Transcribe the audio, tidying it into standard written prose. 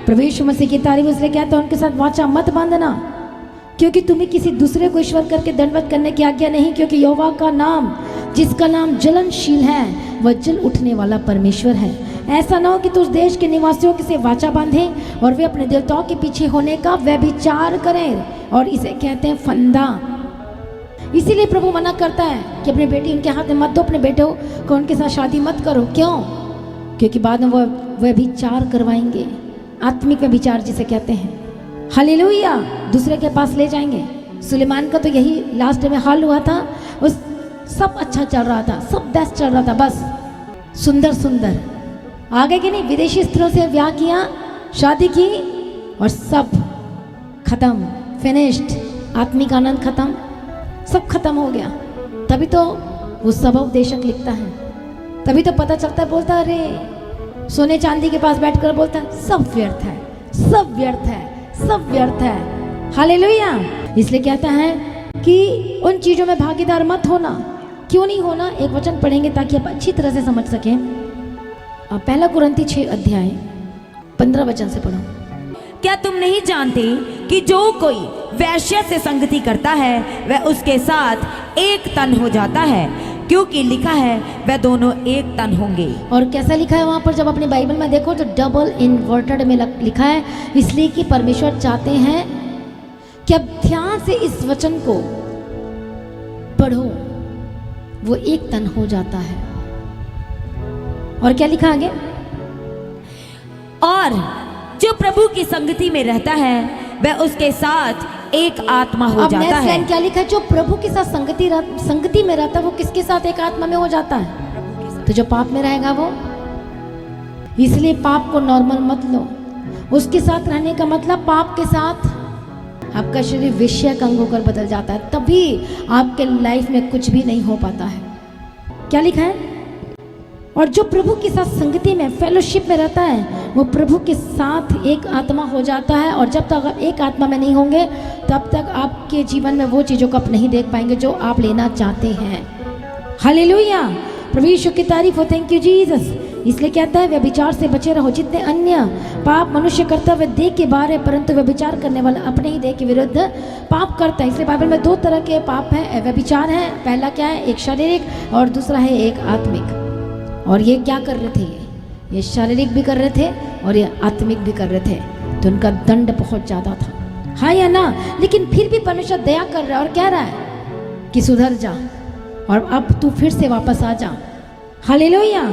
प्रभु यीशु मसीह की तारीफ। इसलिए कहता है उनके साथ वाचा मत बांधना, क्योंकि तुम्हें किसी दूसरे को ईश्वर करके दंडवत करने की आज्ञा नहीं, क्योंकि यहोवा का नाम, जिसका नाम जलनशील है, वह जल उठने वाला परमेश्वर है। ऐसा ना हो कि तू उस देश के निवासियों के से वाचा बांधे और वे अपने देवताओं के पीछे होने का व्यभिचार करें, और इसे कहते हैं फंदा। इसीलिए प्रभु मना करता है कि अपनी बेटी उनके हाथ में मत दो, अपने बेटों को उनके साथ शादी मत करो। क्यों? क्योंकि बाद में वह व्यभिचार करवाएंगे, आत्मिक व्यभिचार जिसे कहते हैं। हालेलुया, दूसरे के पास ले जाएंगे। सुलेमान का तो यही लास्ट में हाल हुआ था। उस सब अच्छा चल रहा था, सब बेस्ट चल रहा था, बस सुंदर सुंदर आगे की नहीं, विदेशी स्त्रियों से ब्याह किया, शादी की और सब खत्म, फिनिश्ड। आत्मिक आनंद खत्म, सब खत्म हो गया। तभी तो वो सबोपदेशक लिखता है, तभी तो पता चलता है, बोलता अरे सोने चांदी के पास बैठकर बोलता है सब व्यर्थ है, सब व्यर्थ है, सब व्यर्थ है। हालेलुया। इसलिए कहता है कि उन चीज़ों में भागीदार मत होना। क्यों नहीं होना? एक वचन पढ़ेंगे ताकि आप अच्छी तरह से समझ सकें। पहला कुरिन्ती 6 अध्याय 15 वचन से पढ़ो। क्या तुम नहीं जानते कि जो कोई वैश्य से संगति करता है वह उसके साथ एक तन हो जाता है, क्योंकि लिखा है वह दोनों एक तन होंगे। और कैसा लिखा है वहाँ पर? जब अपनी बाइबल में देखो तो डबल इन्वर्टेड में लिखा है, इसलिए कि परमेश्वर चाहते हैं कि अब ध्यान से इस वचन को पढ़ो। वो एक तन हो जाता है। और क्या लिखा आगे? और जो प्रभु की संगति में रहता है वह उसके साथ एक आत्मा हो अब जाता नेक्स्ट है। लाइन क्या लिखा है? जो प्रभु के साथ संगति में रहता है वो किसके साथ एक आत्मा में हो जाता है? तो जो पाप में रहेगा वो। इसलिए पाप को नॉर्मल मत लो। उसके साथ रहने का मतलब पाप के साथ आपका शरीर विषयक अंग होकर बदल जाता है, तभी आपके लाइफ में कुछ भी नहीं हो पाता है। क्या लिखा है? और जो प्रभु के साथ संगति में, फेलोशिप में रहता है, वो प्रभु के साथ एक आत्मा हो जाता है। और जब तक आप एक आत्मा में नहीं होंगे तब तक आपके जीवन में वो चीज़ों को आप नहीं देख पाएंगे जो आप लेना चाहते हैं। हालेलुया, प्रभु यीशु की तारीफ हो। Thank you Jesus. इसलिए कहता है व्यभिचार से बचे रहो। जितने अन्य पाप मनुष्य करता है वह देह के बाहर है, परंतु व्यभिचार करने वाला अपने ही देह के विरुद्ध पाप करता है। इसलिए बाइबल में 2 तरह के पाप हैं, व्यभिचार है। पहला क्या है? एक शारीरिक, और दूसरा है एक आत्मिक। और ये क्या कर रहे थे? ये शारीरिक भी कर रहे थे और ये आत्मिक भी कर रहे थे, तो उनका दंड बहुत ज़्यादा था। हाँ या ना? लेकिन फिर भी परमेश्वर दया कर रहा है और कह रहा है कि सुधर जा और अब तू फिर से वापस आ जा। हालेलुया।